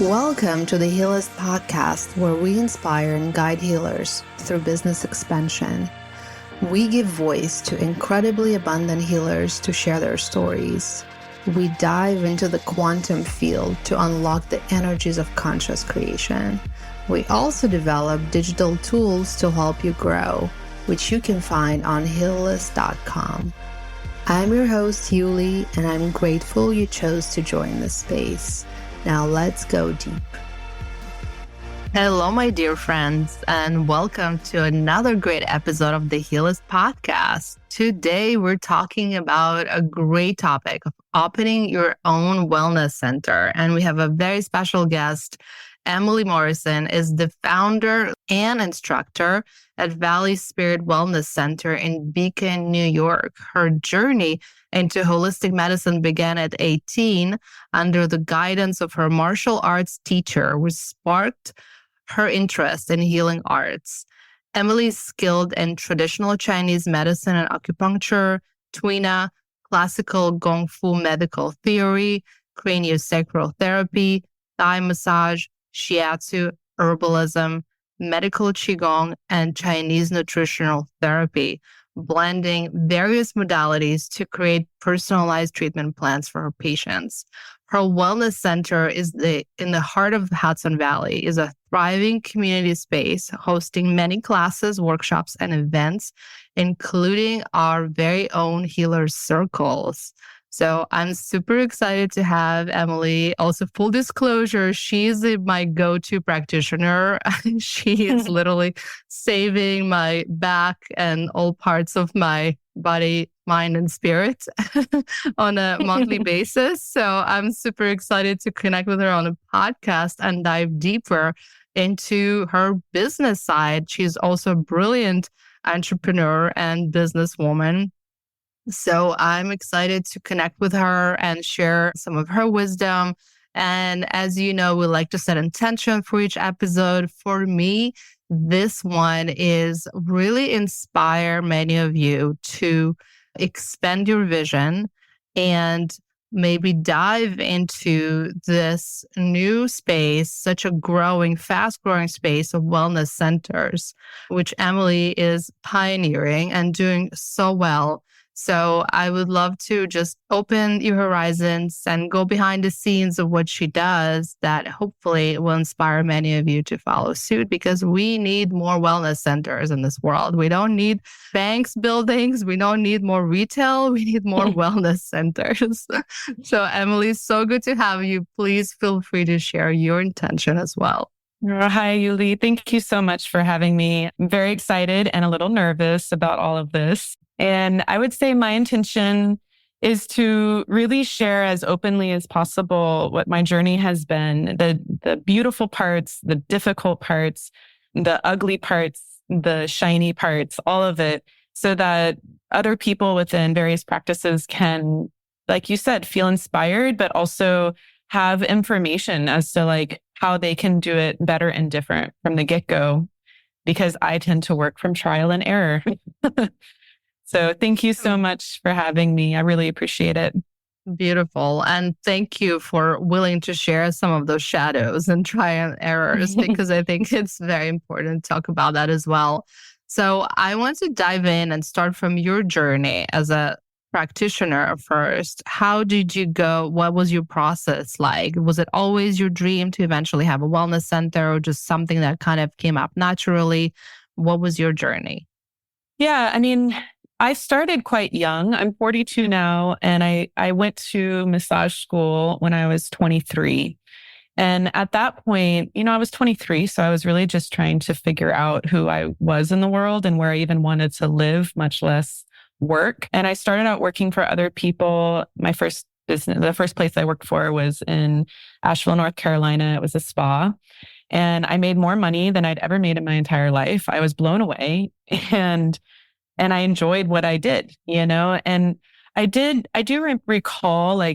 Welcome to the Healist Podcast, where we inspire and guide healers through business expansion. We give voice to incredibly abundant healers to share their stories. We dive into the quantum field to unlock the energies of conscious creation. We also develop digital tools to help you grow, which you can find on healist.com. I'm your host, Yuli, and I'm grateful you chose to join this space. Now let's go deep. Hello, my dear friends, and welcome to another great episode of the Healist Podcast. Today, we're talking about a great topic of opening your own wellness center. And we have a very special guest. Emily Morrison is the founder and instructor at Valley Spirit Wellness Center in Beacon, New York. Her journey into holistic medicine began at 18 under the guidance of her martial arts teacher, which sparked her interest in healing arts. Emily is skilled in traditional Chinese medicine and acupuncture, tuina, classical Gong Fu medical theory, craniosacral therapy, Thai massage, shiatsu, herbalism, medical qigong, and Chinese nutritional therapy, blending various modalities to create personalized treatment plans for her patients. Her wellness center is in the heart of Hudson Valley, is a thriving community space hosting many classes, workshops, and events, including our very own healer circles. So I'm super excited to have Emily. Also, full disclosure, she's my go-to practitioner. She is literally saving my back and all parts of my body, mind, and spirit on a monthly basis. So I'm super excited to connect with her on a podcast and dive deeper into her business side. She's also a brilliant entrepreneur and businesswoman. So I'm excited to connect with her and share some of her wisdom. And as you know, we like to set intention for each episode. For me, this one is really inspire many of you to expand your vision and maybe dive into this new space, such a fast growing space of wellness centers, which Emily is pioneering and doing so well. So I would love to just open your horizons and go behind the scenes of what she does that hopefully will inspire many of you to follow suit, because we need more wellness centers in this world. We don't need banks, buildings. We don't need more retail. We need more wellness centers. So Emily, so good to have you. Please feel free to share your intention as well. Hi, Yuli. Thank you so much for having me. I'm very excited and a little nervous about all of this. And I would say my intention is to really share as openly as possible what my journey has been, the beautiful parts, the difficult parts, the ugly parts, the shiny parts, all of it, so that other people within various practices can, like you said, feel inspired, but also have information as to how they can do it better and different from the get-go, because I tend to work from trial and error. So thank you so much for having me. I really appreciate it. Beautiful. And thank you for willing to share some of those shadows and trial and errors, because I think it's very important to talk about that as well. So I want to dive in and start from your journey as a practitioner first. How did you go? What was your process like? Was it always your dream to eventually have a wellness center, or just something that kind of came up naturally? What was your journey? Yeah, I started quite young. I'm 42 now, and I went to massage school when I was 23. And at that point, I was 23, so I was really just trying to figure out who I was in the world and where I even wanted to live, much less work. And I started out working for other people. My first business, the first place I worked for was in Asheville, North Carolina. It was a spa. And I made more money than I'd ever made in my entire life. I was blown away. And I enjoyed what I did, and I do recall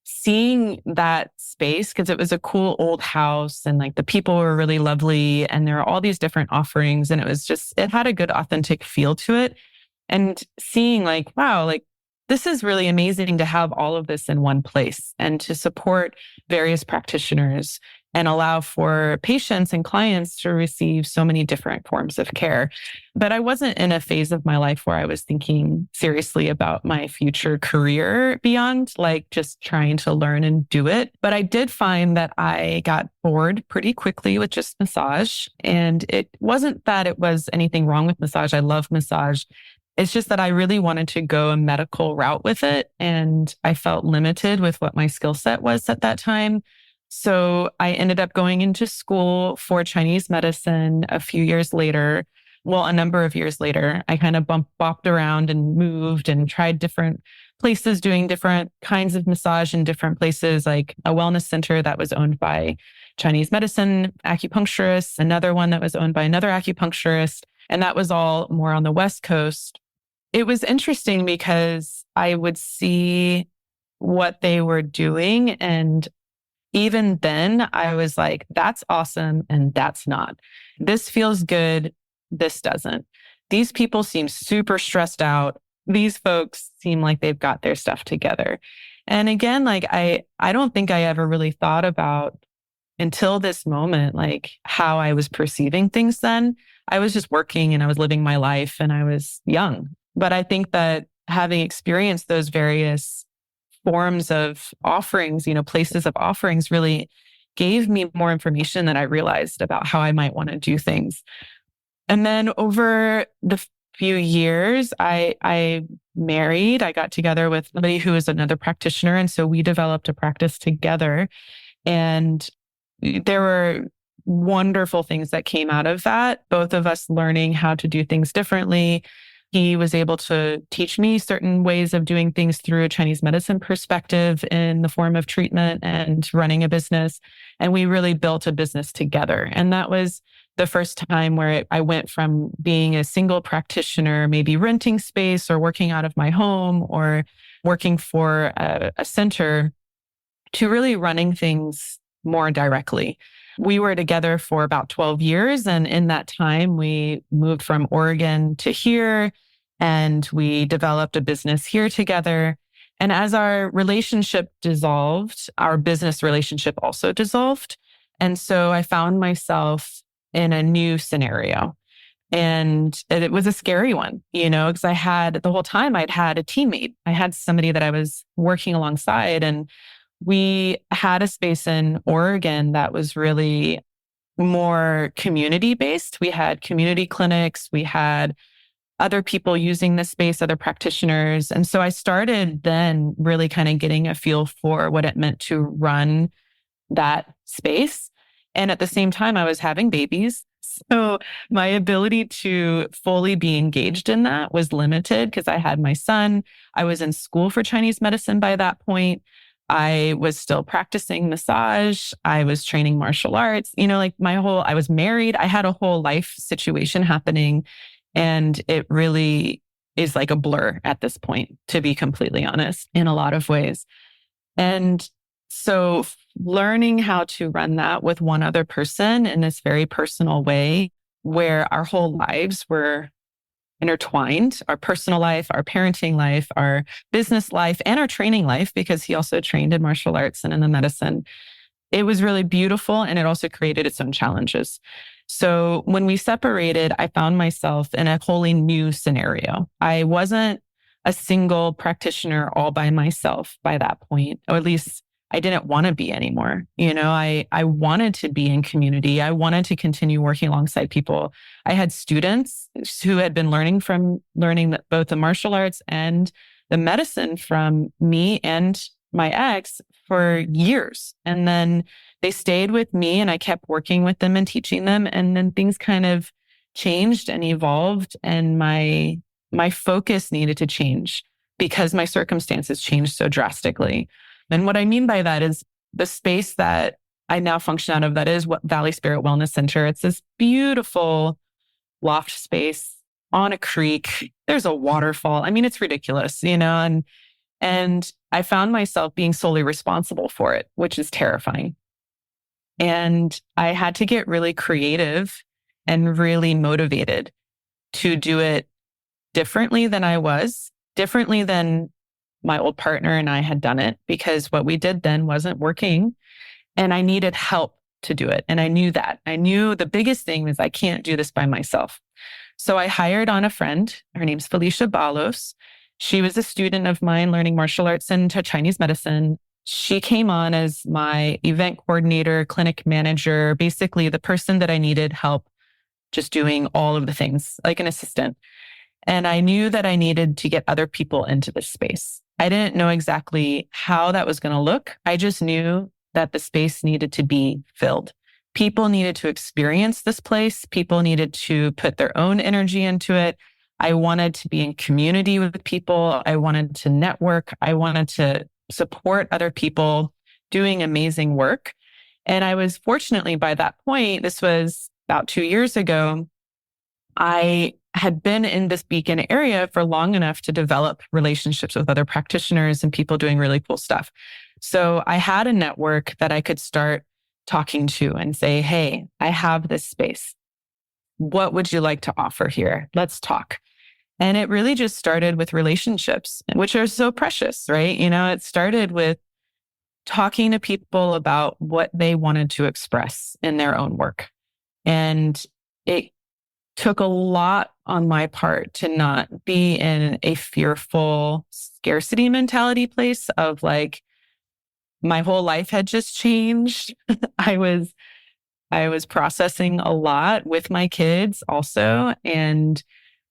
seeing that space, because it was a cool old house and the people were really lovely and there are all these different offerings, and it had a good authentic feel to it. And seeing wow, this is really amazing to have all of this in one place and to support various practitioners and allow for patients and clients to receive so many different forms of care. But I wasn't in a phase of my life where I was thinking seriously about my future career beyond like just trying to learn and do it. But I did find that I got bored pretty quickly with just massage. And it wasn't that it was anything wrong with massage. I love massage. It's just that I really wanted to go a medical route with it. And I felt limited with what my skill set was at that time. So I ended up going into school for Chinese medicine a few years later. Well, a number of years later, I kind of bopped around and moved and tried different places, doing different kinds of massage in different places, like a wellness center that was owned by Chinese medicine acupuncturists, another one that was owned by another acupuncturist. And that was all more on the West Coast. It was interesting because I would see what they were doing, and even then, I was like, that's awesome. And that's not. This feels good. This doesn't. These people seem super stressed out. These folks seem like they've got their stuff together. And again, like I don't think I ever really thought about until this moment, like how I was perceiving things then. I was just working and I was living my life and I was young. But I think that having experienced those various forms of offerings, places of offerings really gave me more information than I realized about how I might want to do things. And then over the few years, I married. I got together with somebody who is another practitioner. And so we developed a practice together. And there were wonderful things that came out of that, both of us learning how to do things differently. He was able to teach me certain ways of doing things through a Chinese medicine perspective in the form of treatment and running a business. And we really built a business together. And that was the first time where I went from being a single practitioner, maybe renting space or working out of my home or working for a center, to really running things more directly. We were together for about 12 years. And in that time, we moved from Oregon to here and we developed a business here together. And as our relationship dissolved, our business relationship also dissolved. And so I found myself in a new scenario. And it was a scary one, because the whole time I'd had a teammate. I had somebody that I was working alongside, and we had a space in Oregon that was really more community based. We had community clinics. We had other people using the space, other practitioners. And so I started then really kind of getting a feel for what it meant to run that space. And at the same time, I was having babies. So my ability to fully be engaged in that was limited because I had my son. I was in school for Chinese medicine by that point. I was still practicing massage. I was training martial arts, I was married. I had a whole life situation happening. And it really is like a blur at this point, to be completely honest, in a lot of ways. And so learning how to run that with one other person in this very personal way, where our whole lives were intertwined, our personal life, our parenting life, our business life, and our training life, because he also trained in martial arts and in the medicine. It was really beautiful, and it also created its own challenges. So when we separated, I found myself in a wholly new scenario. I wasn't a single practitioner all by myself by that point, or at least I didn't want to be anymore. I wanted to be in community. I wanted to continue working alongside people. I had students who had been learning both the martial arts and the medicine from me and my ex for years. And then they stayed with me and I kept working with them and teaching them. And then things kind of changed and evolved, and my focus needed to change because my circumstances changed so drastically. And what I mean by that is the space that I now function out of, that is what Valley Spirit Wellness Center. It's this beautiful loft space on a creek. There's a waterfall. I mean, it's ridiculous, and I found myself being solely responsible for it, which is terrifying. And I had to get really creative and really motivated to do it differently than I was, differently than my old partner and I had done it, because what we did then wasn't working and I needed help to do it. And I knew that. I knew the biggest thing was I can't do this by myself. So I hired on a friend. Her name's Felicia Balos. She was a student of mine learning martial arts and Chinese medicine. She came on as my event coordinator, clinic manager, basically the person that I needed help just doing all of the things like an assistant. And I knew that I needed to get other people into this space. I didn't know exactly how that was going to look. I just knew that the space needed to be filled. People needed to experience this place. People needed to put their own energy into it. I wanted to be in community with people. I wanted to network. I wanted to support other people doing amazing work. And I was fortunately by that point, this was about 2 years ago, I had been in this Beacon area for long enough to develop relationships with other practitioners and people doing really cool stuff. So I had a network that I could start talking to and say, hey, I have this space. What would you like to offer here? Let's talk. And it really just started with relationships, which are so precious, right? It started with talking to people about what they wanted to express in their own work. And it took a lot on my part to not be in a fearful scarcity mentality place of like, my whole life had just changed. I was processing a lot with my kids also, and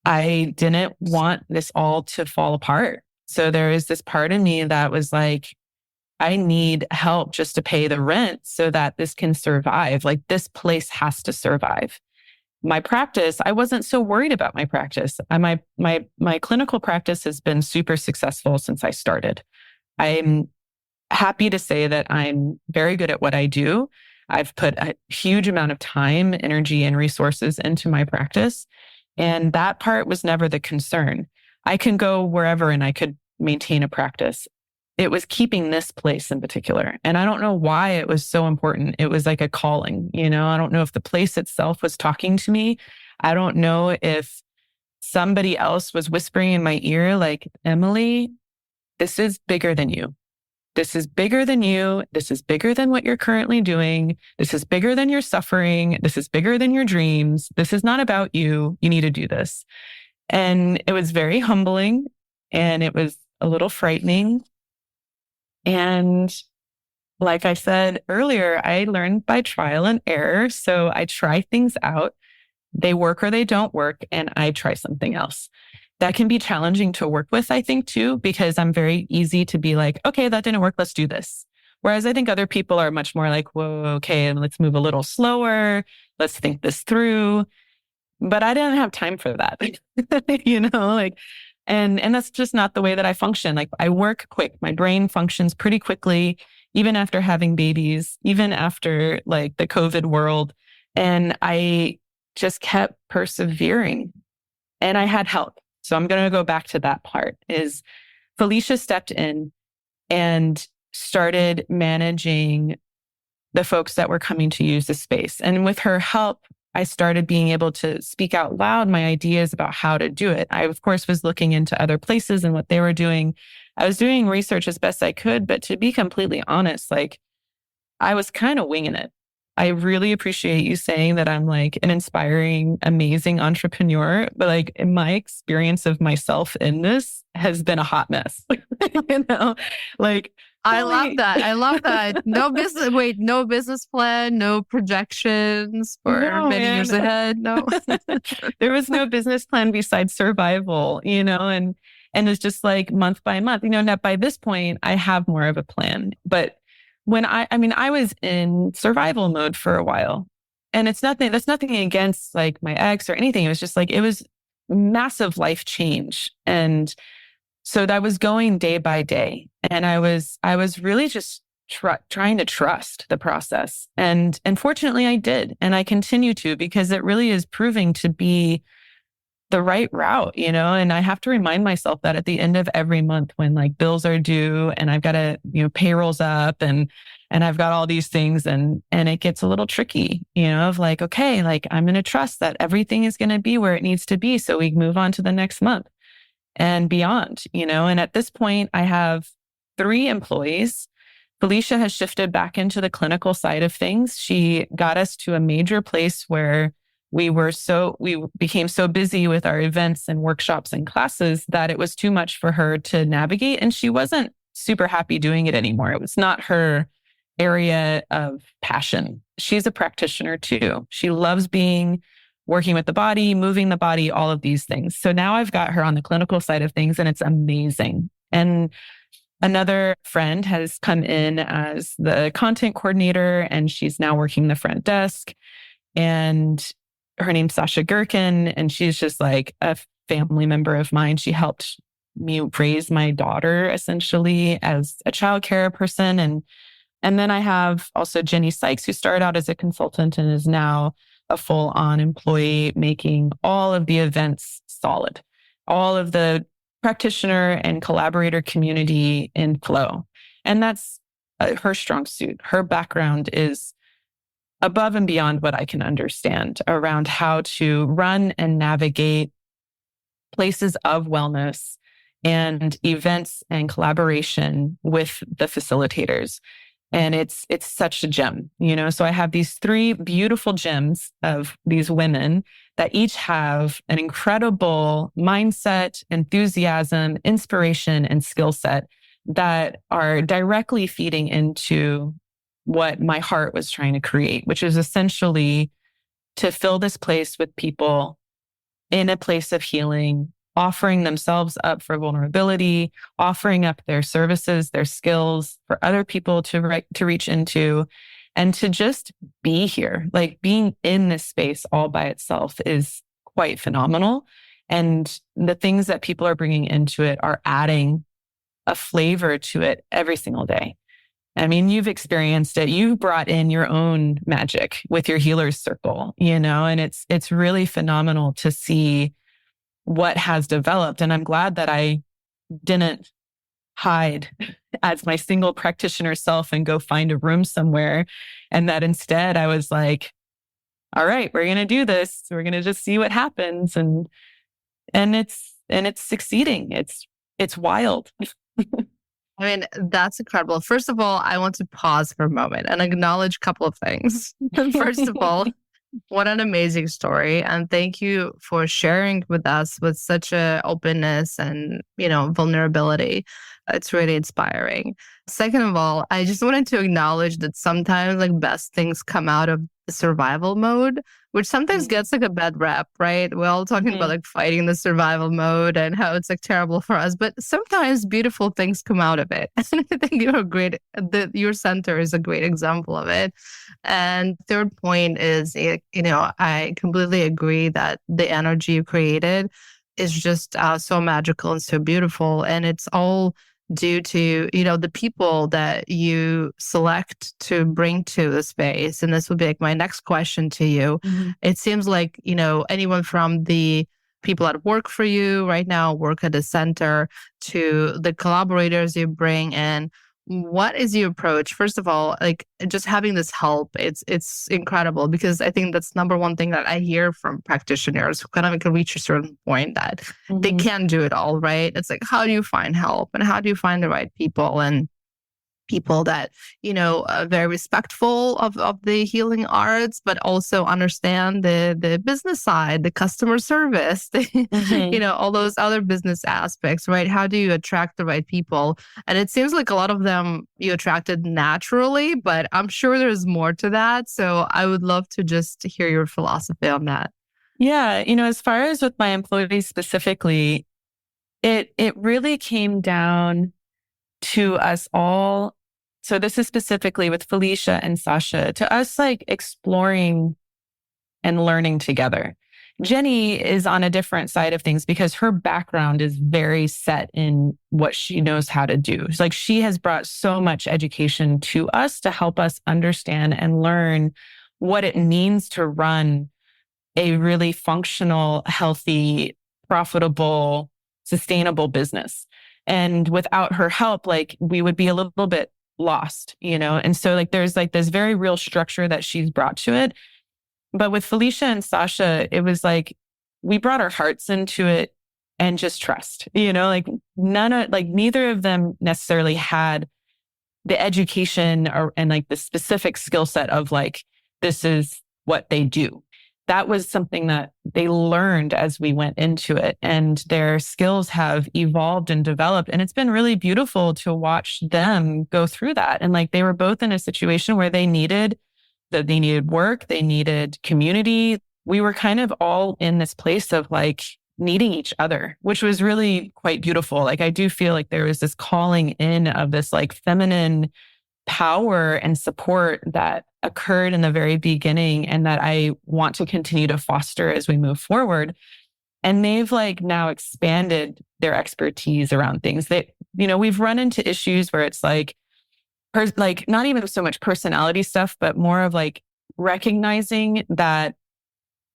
I didn't want this all to fall apart. So there is this part of me that was like, I need help just to pay the rent so that this can survive. Like this place has to survive. My practice, I wasn't so worried about my practice. My clinical practice has been super successful since I started. I'm happy to say that I'm very good at what I do. I've put a huge amount of time, energy, and resources into my practice. And that part was never the concern. I can go wherever and I could maintain a practice. It was keeping this place in particular. And I don't know why it was so important. It was like a calling, I don't know if the place itself was talking to me. I don't know if somebody else was whispering in my ear, like, Emily, this is bigger than you. This is bigger than you. This is bigger than what you're currently doing. This is bigger than your suffering. This is bigger than your dreams. This is not about you. You need to do this. And it was very humbling and it was a little frightening. And like I said earlier, I learned by trial and error. So I try things out. They work or they don't work, and I try something else. That can be challenging to work with, I think, too, because I'm very easy to be like, okay, that didn't work. Let's do this. Whereas I think other people are much more like, whoa, okay, let's move a little slower. Let's think this through. But I didn't have time for that, and that's just not the way that I function. Like I work quick. My brain functions pretty quickly, even after having babies, even after like the COVID world. And I just kept persevering and I had help. So I'm going to go back to that part is Felicia stepped in and started managing the folks that were coming to use the space. And with her help, I started being able to speak out loud my ideas about how to do it. I, of course, was looking into other places and what they were doing. I was doing research as best I could, but to be completely honest, like I was kind of winging it. I really appreciate you saying that I'm like an inspiring, amazing entrepreneur, but like in my experience of myself in this has been a hot mess. Like I love that. I love that. No business plan, no projections for many years ahead. No. There was no business plan besides survival, and it's just like month by month, now by this point I have more of a plan, but when I was in survival mode for a while, and that's nothing against like my ex or anything. It was just like, it was massive life change. And so that was going day by day. And I was really just trying to trust the process. And fortunately I did. And I continue to, because it really is proving to be the right route, and I have to remind myself that at the end of every month when like bills are due and I've got to, payroll's up and I've got all these things and it gets a little tricky, of like, okay, like I'm going to trust that everything is going to be where it needs to be. So we move on to the next month and beyond, and at this point I have 3 employees. Felicia has shifted back into the clinical side of things. She got us to a major place where we became so busy with our events and workshops and classes that it was too much for her to navigate. And she wasn't super happy doing it anymore. It was not her area of passion. She's a practitioner too. She loves working with the body, moving the body, all of these things. So now I've got her on the clinical side of things, and it's amazing. And another friend has come in as the content coordinator, and she's now working the front desk. And her name's Sasha Gherkin, and she's just like a family member of mine. She helped me raise my daughter essentially as a childcare person. And then I have also Jenny Sykes, who started out as a consultant and is now a full-on employee, making all of the events solid, all of the practitioner and collaborator community in flow. And that's her strong suit. Her background is above and beyond what I can understand around how to run and navigate places of wellness and events and collaboration with the facilitators. And it's such a gem, So I have these 3 beautiful gems of these women that each have an incredible mindset, enthusiasm, inspiration, and skill set that are directly feeding into what my heart was trying to create, which is essentially to fill this place with people in a place of healing, offering themselves up for vulnerability, offering up their services, their skills for other people to reach into, and to just be here. Like being in this space all by itself is quite phenomenal. And the things that people are bringing into it are adding a flavor to it every single day. I mean, you've experienced it. You've brought in your own magic with your healer's circle, and it's really phenomenal to see what has developed. And I'm glad that I didn't hide as my single practitioner self and go find a room somewhere. And that instead I was like, all right, we're going to do this. We're going to just see what happens. And it's succeeding. It's wild. I mean, that's incredible. First of all, I want to pause for a moment and acknowledge a couple of things. First of all, what an amazing story. And thank you for sharing with us with such a openness and, vulnerability. It's really inspiring. Second of all, I just wanted to acknowledge that sometimes best things come out of the survival mode, which sometimes gets a bad rep, right? We're all talking about fighting the survival mode and how it's terrible for us, but sometimes beautiful things come out of it. And I think your center is a great example of it. And third point is, I completely agree that the energy you created is just so magical and so beautiful. And it's all due to, the people that you select to bring to the space. And this would be my next question to you. Mm-hmm. It seems like, anyone from the people that work for you right now, work at the center, to the collaborators you bring in. What is your approach? First of all, just having this help, it's incredible, because I think that's number one thing that I hear from practitioners who kind of can reach a certain point that they can't do it all, right? It's how do you find help, and how do you find the right people, and people that, are very respectful of the healing arts, but also understand the business side, the customer service, all those other business aspects, right? How do you attract the right people? And it seems like a lot of them you attracted naturally, but I'm sure there's more to that. So I would love to just hear your philosophy on that. Yeah. As far as with my employees specifically, it really came down to us all. So this is specifically with Felicia and Sasha, to us exploring and learning together. Jenny is on a different side of things because her background is very set in what she knows how to do. It's she has brought so much education to us to help us understand and learn what it means to run a really functional, healthy, profitable, sustainable business. And without her help, we would be a little bit lost, And so there's this very real structure that she's brought to it. But with Felicia and Sasha, it was we brought our hearts into it and just trust, neither of them necessarily had the education and like the specific skill set of like, this is what they do. That was something that they learned as we went into it, and their skills have evolved and developed. And it's been really beautiful to watch them go through that. And like, they were both in a situation where they needed work, they needed community. We were kind of all in this place of like needing each other, which was really quite beautiful. Like, I do feel like there was this calling in of this like feminine power and support that occurred in the very beginning, and that I want to continue to foster as we move forward. And they've like now expanded their expertise around things that, we've run into issues where it's like not even so much personality stuff, but more of like recognizing that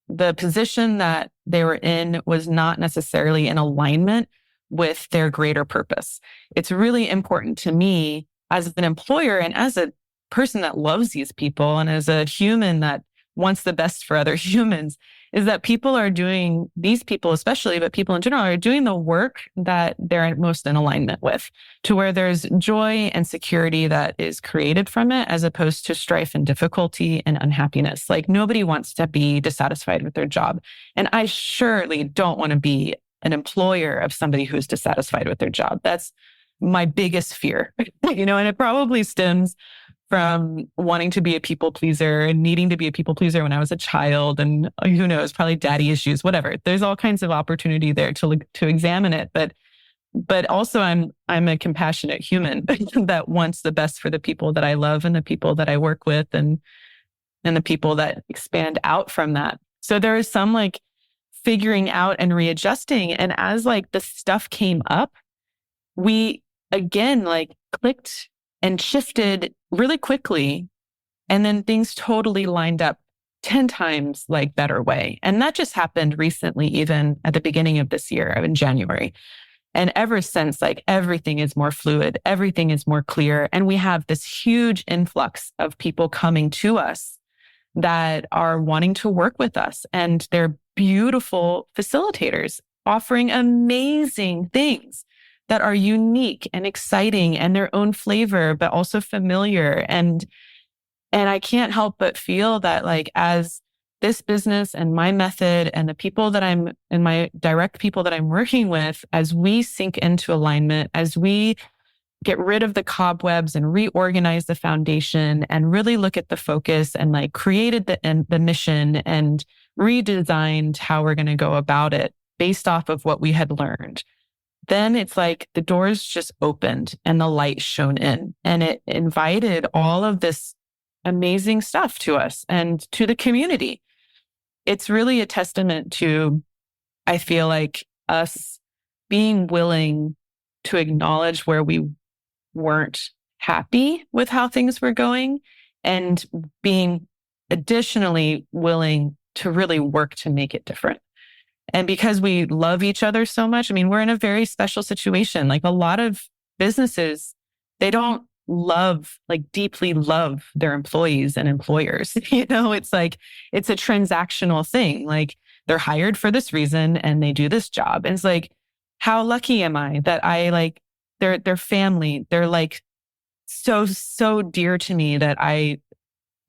the position that they were in was not necessarily in alignment with their greater purpose. It's really important to me as an employer and as a person that loves these people and as a human that wants the best for other humans, is that these people especially, but people in general, are doing the work that they're most in alignment with, to where there's joy and security that is created from it, as opposed to strife and difficulty and unhappiness. Like, nobody wants to be dissatisfied with their job. And I surely don't want to be an employer of somebody who's dissatisfied with their job. That's my biggest fear, and it probably stems from wanting to be a people pleaser and needing to be a people pleaser when I was a child, and who knows, probably daddy issues, whatever. There's all kinds of opportunity there to examine it. But also I'm a compassionate human that wants the best for the people that I love and the people that I work with and the people that expand out from that. So there is some like figuring out and readjusting. And as like the stuff came up, we again like clicked and shifted really quickly. And then things totally lined up 10 times like better way. And that just happened recently, even at the beginning of this year, in January. And ever since, like, everything is more fluid, everything is more clear. And we have this huge influx of people coming to us that are wanting to work with us. And they're beautiful facilitators offering amazing things that are unique and exciting and their own flavor, but also familiar. And I can't help but feel that, like, as this business and my method and the people that and my direct people that I'm working with, as we sink into alignment, as we get rid of the cobwebs and reorganize the foundation and really look at the focus and like created the mission and redesigned how we're going to go about it based off of what we had learned, then it's like the doors just opened and the light shone in, and it invited all of this amazing stuff to us and to the community. It's really a testament to, I feel like, us being willing to acknowledge where we weren't happy with how things were going, and being additionally willing to really work to make it different. And because we love each other so much, I mean, we're in a very special situation. Like, a lot of businesses, they don't deeply love their employees and employers. It's like, it's a transactional thing. Like, they're hired for this reason and they do this job. And it's like, how lucky am I that I like their family? They're like so dear to me that I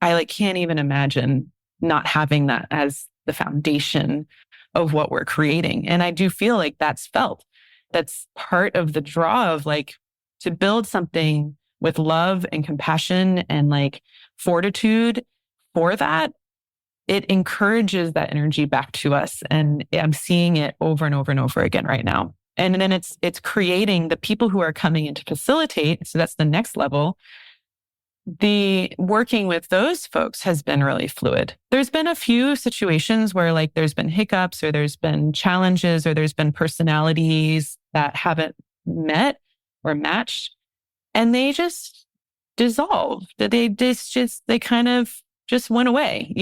like can't even imagine not having that as the foundation of what we're creating. And I do feel like that's felt. That's part of the draw of like, to build something with love and compassion and like fortitude for that, it encourages that energy back to us. And I'm seeing it over and over and over again right now. And then it's creating the people who are coming in to facilitate. So that's the next level. The working with those folks has been really fluid. There's been a few situations where like there's been hiccups or there's been challenges or there's been personalities that haven't met or matched, and they just dissolved. They kind of just went away,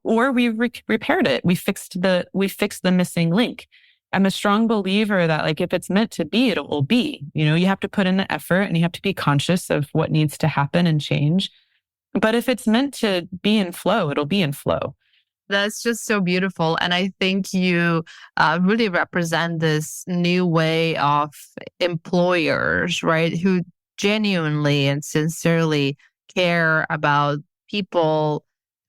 or we repaired it. We fixed the missing link. I'm a strong believer that like, if it's meant to be, it will be. You have to put in the effort and you have to be conscious of what needs to happen and change. But if it's meant to be in flow, it'll be in flow. That's just so beautiful. And I think you really represent this new way of employers, right? Who genuinely and sincerely care about people,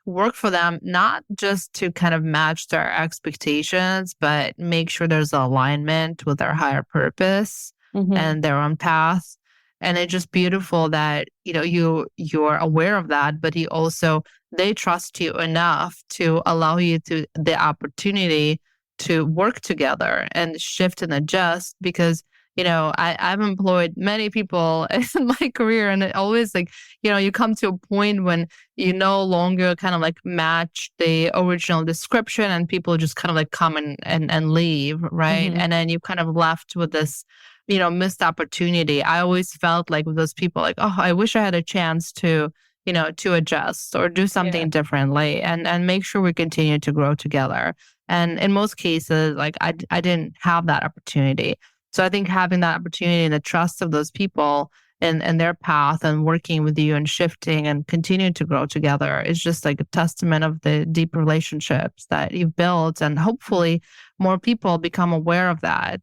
work for them, not just to kind of match their expectations, but make sure there's alignment with their higher purpose Mm-hmm. and their own path. And it's just beautiful that, you're aware of that, but they trust you enough to allow you to the opportunity to work together and shift and adjust because I've employed many people in my career, and it always like, you come to a point when you no longer kind of like match the original description and people just kind of like come and leave, right? Mm-hmm. And then you kind of left with this, missed opportunity. I always felt like with those people, like, oh, I wish I had a chance to adjust or do Yeah. something differently and make sure we continue to grow together. And in most cases, like I didn't have that opportunity. So I think having that opportunity and the trust of those people and their path and working with you and shifting and continuing to grow together is just like a testament of the deep relationships that you've built. And hopefully more people become aware of that,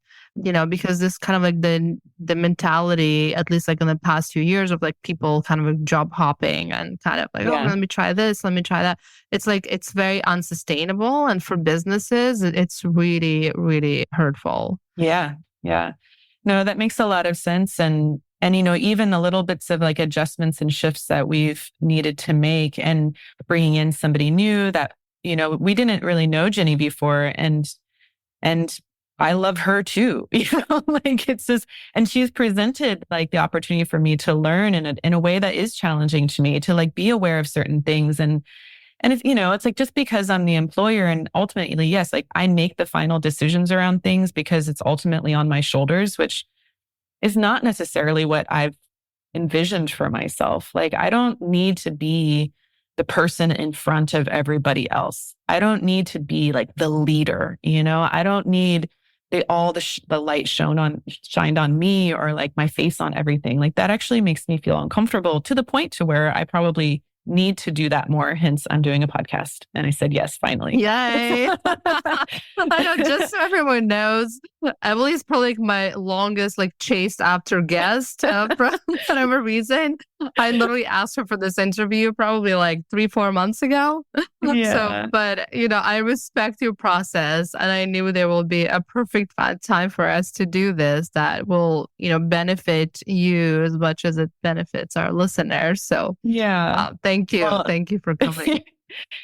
because this kind of like the mentality, at least like in the past few years of like people kind of like job hopping and kind of like, oh, Yeah. let me try this, let me try that. It's like, it's very unsustainable. And for businesses, it's really, really hurtful. Yeah. Yeah. No, that makes a lot of sense. And, even the little bits of like adjustments and shifts that we've needed to make and bringing in somebody new that, we didn't really know Jenny before. And I love her too, like it's just, and she's presented like the opportunity for me to learn in a way that is challenging to me to like be aware of certain things. And it's, it's like, just because I'm the employer and ultimately, yes, like I make the final decisions around things because it's ultimately on my shoulders, which is not necessarily what I've envisioned for myself. Like, I don't need to be the person in front of everybody else. I don't need to be like the leader, I don't need the light shined on me or like my face on everything. Like that actually makes me feel uncomfortable to the point to where I probably need to do that more. Hence, I'm doing a podcast. And I said, yes, finally. Yay. I know, just so everyone knows, Emily's probably like my longest like chased after guest for whatever reason. I literally asked her for this interview probably like 3-4 months ago. Yeah. But I respect your process and I knew there will be a perfect time for us to do this that will, benefit you as much as it benefits our listeners. So Yeah. thank you. Well, Thank you for coming.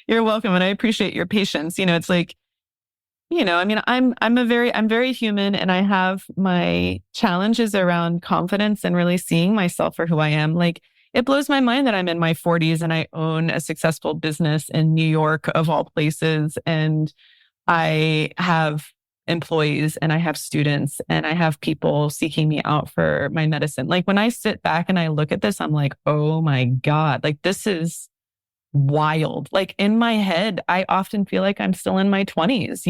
You're welcome. And I appreciate your patience. It's like, I mean, I'm very human and I have my challenges around confidence and really seeing myself for who I am. Like, it blows my mind that I'm in my 40s and I own a successful business in New York of all places. And I have employees and I have students and I have people seeking me out for my medicine. Like, when I sit back and I look at this, I'm like, oh my God, like this is wild. Like, in my head, I often feel like I'm still in my 20s,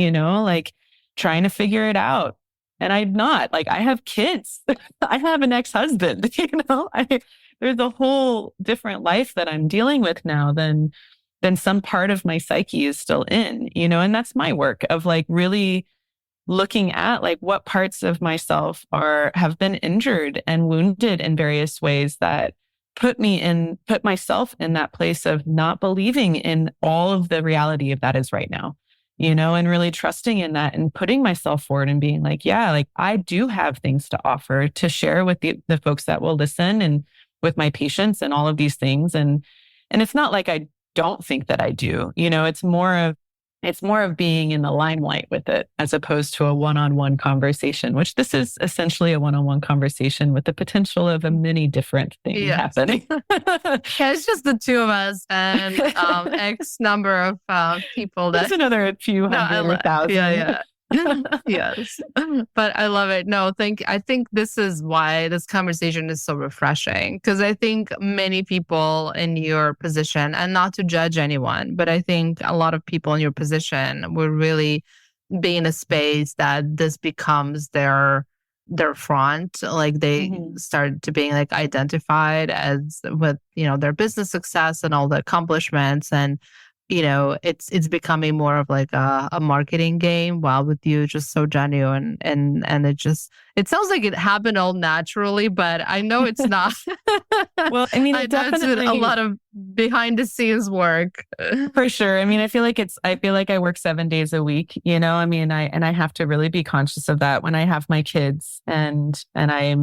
like trying to figure it out. And I'm not. Like, I have kids. I have an ex-husband, there's a whole different life that I'm dealing with now than some part of my psyche is still in, and that's my work of like really looking at like what parts of myself have been injured and wounded in various ways that put myself in that place of not believing in all of the reality of that is right now, and really trusting in that and putting myself forward and being like, yeah, like I do have things to offer to share with the folks that will listen and with my patients and all of these things. And it's not like I don't think that I do, it's more of being in the limelight with it as opposed to a one-on-one conversation, which this is essentially a one-on-one conversation with the potential of a many different things happening. Yeah, it's just the two of us and X number of people. There's another few hundred or thousand. Yeah. Yes. But I love it. No, I think this is why this conversation is so refreshing because I think many people in your position, and not to judge anyone, but I think a lot of people in your position will really be in a space that this becomes their front, like they start to being like identified as with their business success and all the accomplishments, and it's becoming more of like a marketing game, while with you just so genuine, and it sounds like it happened all naturally, but I know it's not. Well, I mean, I it know it's been a definitely, lot of behind the scenes work. for sure. I mean, I feel like I work 7 days a week, I mean, I have to really be conscious of that when I have my kids, and I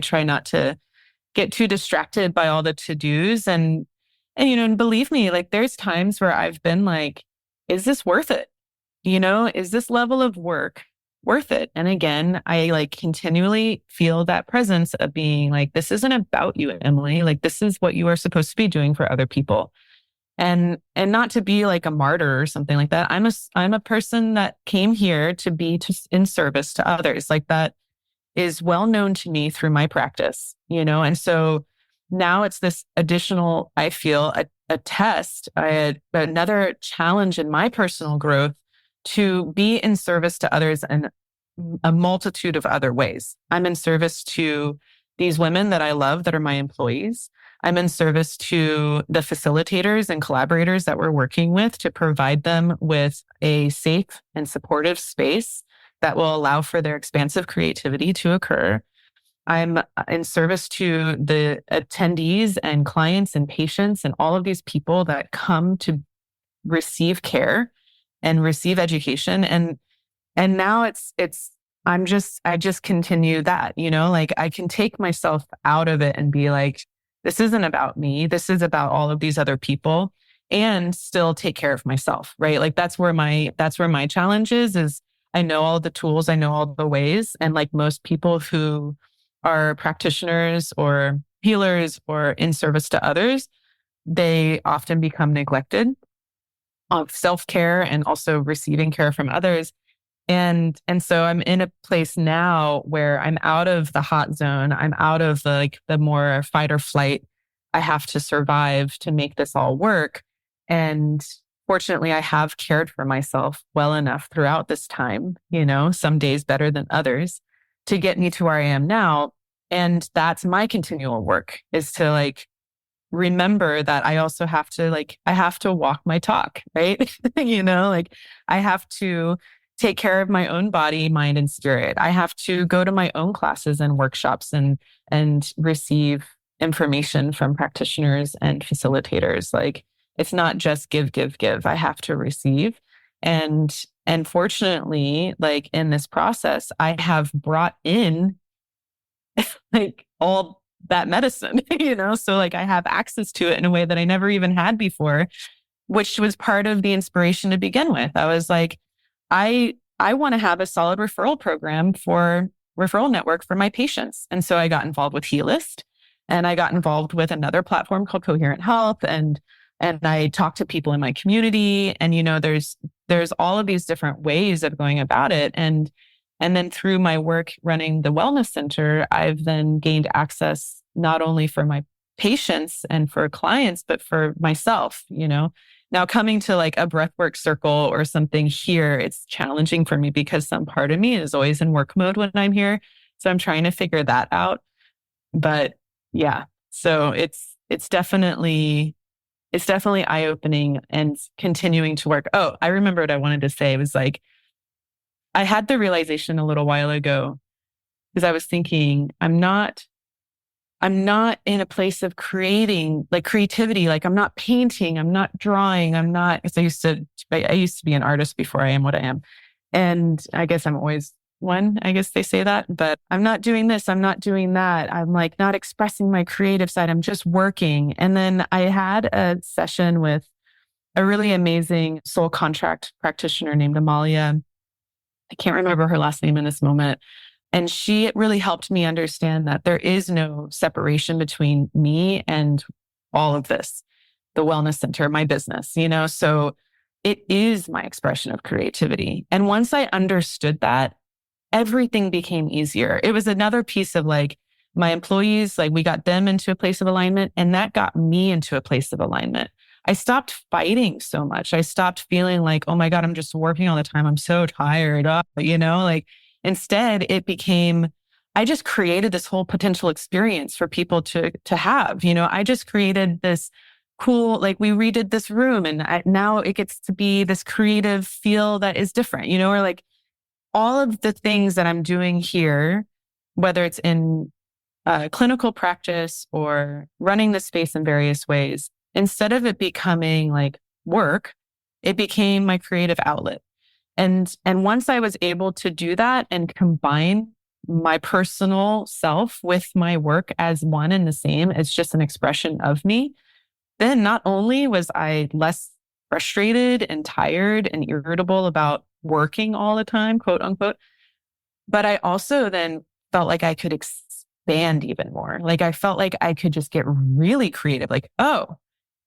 try not to get too distracted by all the to-dos, and believe me, like there's times where I've been like, is this worth it? Is this level of work worth it? And again, I like continually feel that presence of being like, this isn't about you, Emily. Like, this is what you are supposed to be doing for other people. And not to be like a martyr or something like that. I'm a person that came here to be in service to others. Like, that is well known to me through my practice, and so now it's this additional, I feel, a test, another challenge in my personal growth to be in service to others in a multitude of other ways. I'm in service to these women that I love that are my employees. I'm in service to the facilitators and collaborators that we're working with to provide them with a safe and supportive space that will allow for their expansive creativity to occur. I'm in service to the attendees and clients and patients and all of these people that come to receive care and receive education. And now I just continue that, like I can take myself out of it and be like, this isn't about me. This is about all of these other people, and still take care of myself, right? Like that's where my challenge is I know all the tools, I know all the ways. And like most people who are practitioners or healers or in service to others, they often become neglected of self-care and also receiving care from others. And so I'm in a place now where I'm out of the hot zone. I'm out of the more fight or flight. I have to survive to make this all work. And fortunately, I have cared for myself well enough throughout this time, some days better than others, to get me to where I am now. And that's my continual work, is to like remember that I also have to I have to walk my talk, right? Like I have to take care of my own body, mind, and spirit. I have to go to my own classes and workshops and receive information from practitioners and facilitators. Like it's not just give, give, give. I have to receive. And fortunately, like in this process, I have brought in like all that medicine, so like I have access to it in a way that I never even had before, which was part of the inspiration to begin with. I was like, I want to have a solid referral network for my patients. And so I got involved with Helist, and I got involved with another platform called Coherent Health. And I talked to people in my community, and, there's all of these different ways of going about it. And then through my work running the wellness center, I've then gained access not only for my patients and for clients, but for myself, Now coming to like a breathwork circle or something here, it's challenging for me because some part of me is always in work mode when I'm here. So I'm trying to figure that out. But yeah, so it's definitely eye-opening and continuing to work. Oh, I remember what I wanted to say. It was like, I had the realization a little while ago, because I was thinking, I'm not in a place of creating like creativity. Like I'm not painting, I'm not drawing, because I used to be an artist before I am what I am. And I guess I'm always one, I guess they say that, but I'm not doing this, I'm not doing that. I'm like not expressing my creative side. I'm just working. And then I had a session with a really amazing soul contract practitioner named Amalia. I can't remember her last name in this moment. And she really helped me understand that there is no separation between me and all of this, the wellness center, my business, so it is my expression of creativity. And once I understood that, everything became easier. It was another piece of like my employees, like we got them into a place of alignment, and that got me into a place of alignment. I stopped fighting so much. I stopped feeling like, oh my God, I'm just working all the time. I'm so tired. Like instead it became, I just created this whole potential experience for people to have, I just created this cool, like we redid this room and now it gets to be this creative feel that is different, or like all of the things that I'm doing here, whether it's in clinical practice or running the space in various ways, instead of it becoming like work, it became my creative outlet. And once I was able to do that and combine my personal self with my work as one and the same, it's just an expression of me, then not only was I less frustrated and tired and irritable about working all the time, quote unquote, but I also then felt like I could expand even more. Like I felt like I could just get really creative. Like, oh,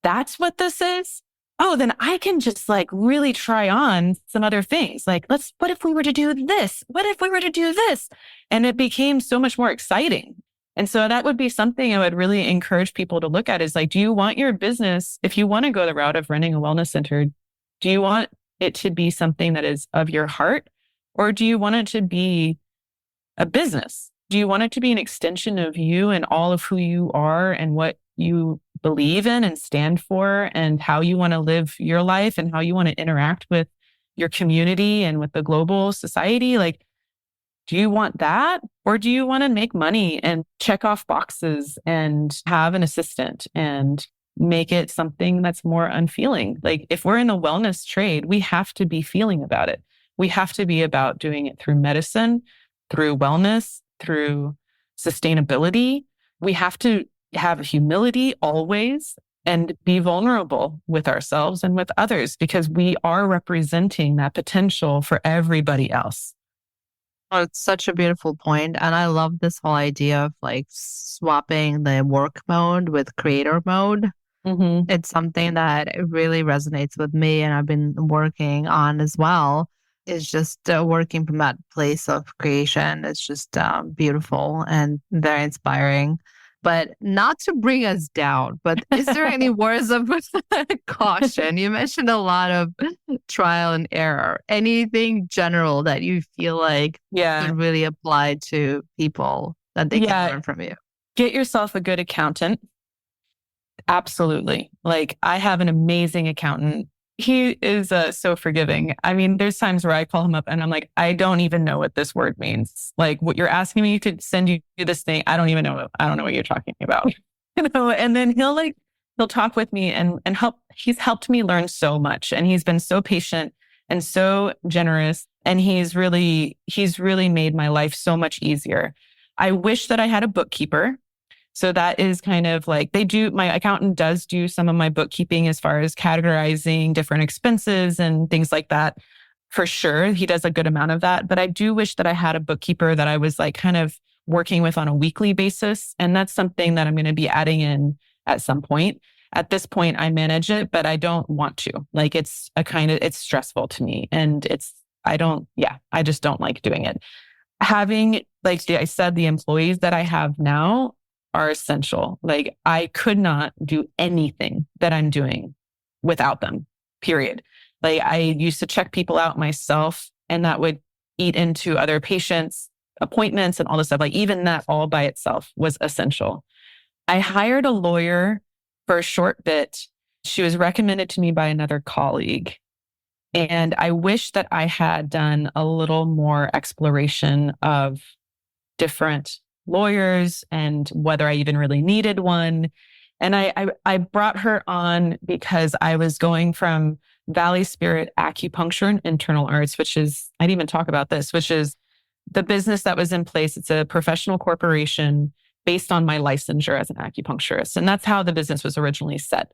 that's what this is? Oh, then I can just like really try on some other things. Like, what if we were to do this? What if we were to do this? And it became so much more exciting. And so that would be something I would really encourage people to look at is like, do you want your business, if you want to go the route of running a wellness center, do you want it to be something that is of your heart? Or do you want it to be a business? Do you want it to be an extension of you and all of who you are and what you believe in and stand for and how you want to live your life and how you want to interact with your community and with the global society? Like, do you want that? Or do you want to make money and check off boxes and have an assistant and make it something that's more unfeeling? Like, if we're in the wellness trade, we have to be feeling about it. We have to be about doing it through medicine, through wellness, through sustainability. We have to have humility always and be vulnerable with ourselves and with others because we are representing that potential for everybody else. Oh, it's such a beautiful point. And I love this whole idea of like swapping the work mode with creator mode. Mm-hmm. It's something that really resonates with me and I've been working on as well. Is just working from that place of creation. It's just beautiful and very inspiring. But not to bring us down, but is there any words of caution? You mentioned a lot of trial and error. Anything general that you feel like could really apply to people that they can learn from you? Get yourself a good accountant. Absolutely. Like I have an amazing accountant. He is so forgiving. I mean, there's times where I call him up and I'm like, I don't even know what this word means. Like what you're asking me to send you this thing. I don't even know. I don't know what you're talking about. And then he'll talk with me and help. He's helped me learn so much and he's been so patient and so generous. And he's really made my life so much easier. I wish that I had a bookkeeper. So that is kind of like my accountant does do some of my bookkeeping as far as categorizing different expenses and things like that. For sure. He does a good amount of that. But I do wish that I had a bookkeeper that I was like kind of working with on a weekly basis. And that's something that I'm going to be adding in at some point. At this point, I manage it, but I don't want to. Like it's stressful to me. And I just don't like doing it. Having, like I said, the employees that I have now are essential. Like I could not do anything that I'm doing without them, period. Like I used to check people out myself and that would eat into other patients' appointments and all this stuff. Like even that all by itself was essential. I hired a lawyer for a short bit. She was recommended to me by another colleague. And I wish that I had done a little more exploration of different lawyers and whether I even really needed one. And I brought her on because I was going from Valley Spirit Acupuncture and Internal Arts, which is, I didn't even talk about this, which is the business that was in place. It's a professional corporation based on my licensure as an acupuncturist. And that's how the business was originally set.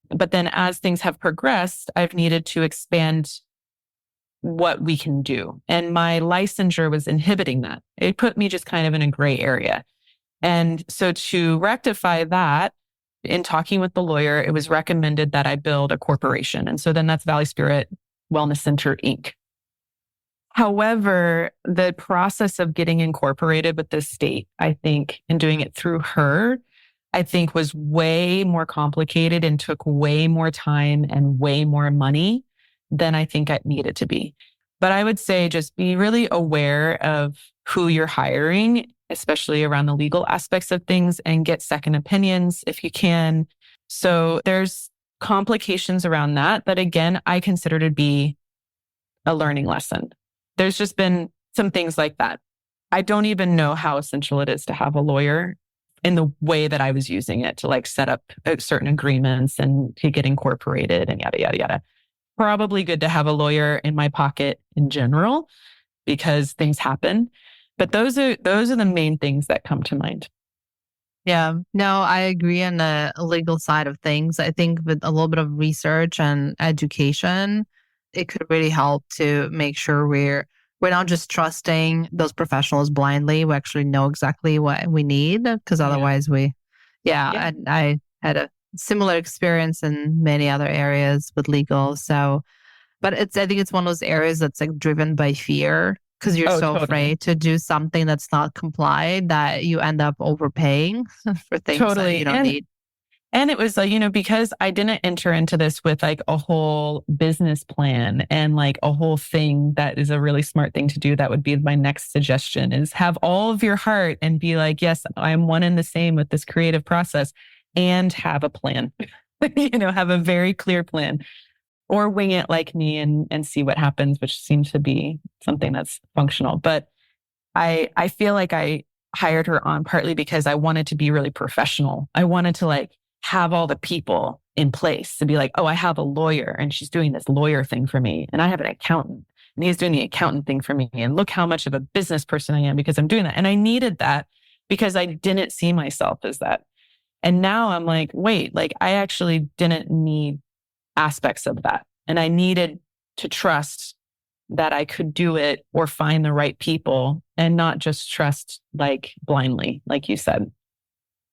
But then as things have progressed, I've needed to expand what we can do. And my licensure was inhibiting that. It put me just kind of in a gray area. And so to rectify that, in talking with the lawyer, it was recommended that I build a corporation. And so then that's Valley Spirit Wellness Center, Inc. However, the process of getting incorporated with the state, I think, and doing it through her, I think was way more complicated and took way more time and way more money than I think it needed to be. But I would say just be really aware of who you're hiring, especially around the legal aspects of things, and get second opinions if you can. So there's complications around that. But again, I consider to be a learning lesson. There's just been some things like that. I don't even know how essential it is to have a lawyer in the way that I was using it to like set up certain agreements and to get incorporated and yada, yada, yada. Probably good to have a lawyer in my pocket in general because things happen. But those are the main things that come to mind. Yeah, no, I agree on the legal side of things. I think with a little bit of research and education, it could really help to make sure we're not just trusting those professionals blindly. We actually know exactly what we need because Yeah. otherwise Yeah. I had a similar experience in many other areas with legal. So, but I think it's one of those areas that's like driven by fear because you're Oh, so totally. afraid to do something that's not complied that you end up overpaying for things that you Totally. don't need. And it was like, because I didn't enter into this with like a whole business plan and like a whole thing that is a really smart thing to do. That would be my next suggestion is have all of your heart and be like, yes, I'm one and the same with this creative process and have a plan, have a very clear plan or wing it like me and see what happens, which seems to be something that's functional. But I feel like I hired her on partly because I wanted to be really professional. I wanted to like have all the people in place to be like, oh, I have a lawyer and she's doing this lawyer thing for me. And I have an accountant and he's doing the accountant thing for me. And look how much of a business person I am because I'm doing that. And I needed that because I didn't see myself as that. And now I'm like, wait, like I actually didn't need aspects of that. And I needed to trust that I could do it or find the right people and not just trust like blindly, like you said.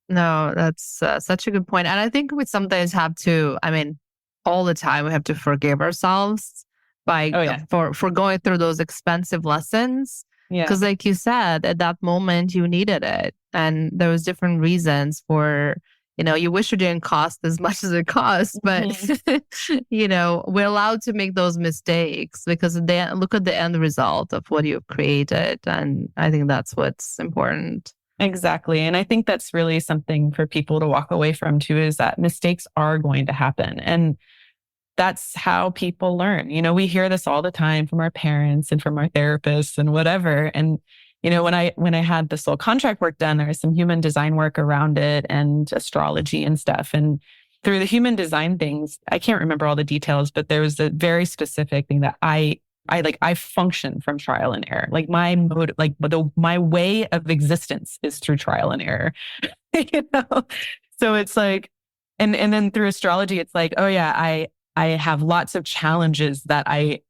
No, that's such a good point. And I think we sometimes have to, I mean, all the time we have to forgive ourselves by Oh, yeah. for going through those expensive lessons. Yeah. Because like you said, at that moment you needed it. And there was different reasons for, you wish it didn't cost as much as it costs, but we're allowed to make those mistakes because they look at the end result of what you've created. And I think that's what's important. Exactly. And I think that's really something for people to walk away from too, is that mistakes are going to happen. And that's how people learn. We hear this all the time from our parents and from our therapists and whatever. And, when I had this little contract work done, there was some human design work around it and astrology and stuff. And through the human design things, I can't remember all the details, but there was a very specific thing that I function from trial and error. Like my mode, like my way of existence is through trial and error. you know? So it's like, and then through astrology, it's like, oh yeah, I have lots of challenges that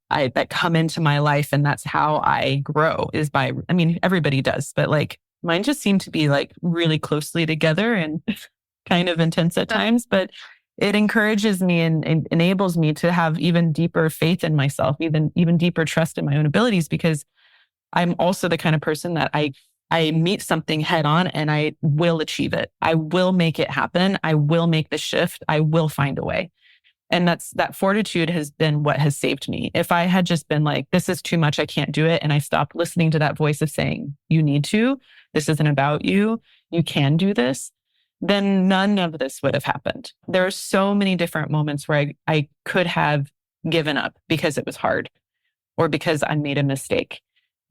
that come into my life. And that's how I grow is by, I mean, everybody does, but like mine just seem to be like really closely together and kind of intense at times, but it encourages me and enables me to have even deeper faith in myself, even deeper trust in my own abilities, because I'm also the kind of person that I meet something head on and I will achieve it. I will make it happen. I will make the shift. I will find a way. And that fortitude has been what has saved me. If I had just been like, this is too much, I can't do it. And I stopped listening to that voice of saying, you need to, this isn't about you, you can do this, then none of this would have happened. There are so many different moments where I could have given up because it was hard or because I made a mistake.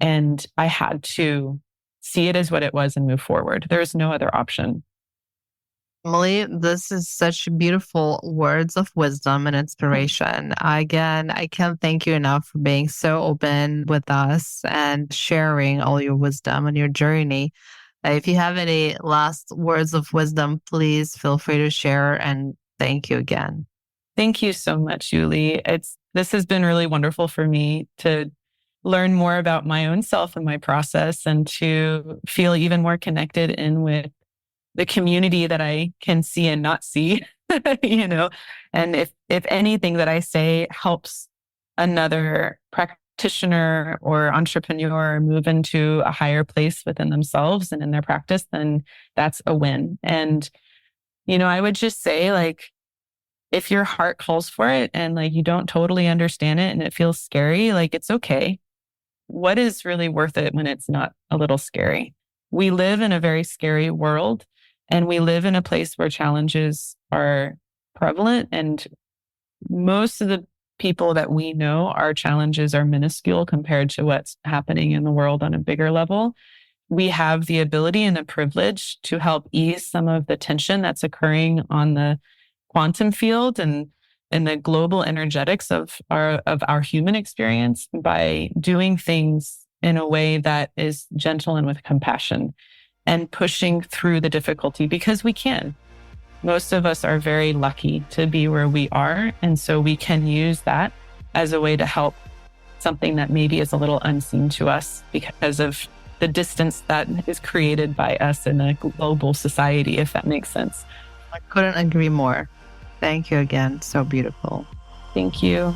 And I had to see it as what it was and move forward. There is no other option. Emily, this is such beautiful words of wisdom and inspiration. Again, I can't thank you enough for being so open with us and sharing all your wisdom and your journey. If you have any last words of wisdom, please feel free to share. And thank you again. Thank you so much, Julie. This has been really wonderful for me to learn more about my own self and my process and to feel even more connected in with the community that I can see and not see, and if anything that I say helps another practitioner or entrepreneur move into a higher place within themselves and in their practice, then that's a win. And, I would just say like, if your heart calls for it and like you don't totally understand it and it feels scary, like it's okay. What is really worth it when it's not a little scary? We live in a very scary world and we live in a place where challenges are prevalent. And most of the people that we know, our challenges are minuscule compared to what's happening in the world on a bigger level. We have the ability and the privilege to help ease some of the tension that's occurring on the quantum field and the global energetics of our human experience by doing things in a way that is gentle and with compassion and pushing through the difficulty, because we can. Most of us are very lucky to be where we are. And so we can use that as a way to help something that maybe is a little unseen to us because of the distance that is created by us in a global society, if that makes sense. I couldn't agree more. Thank you again. So beautiful. Thank you.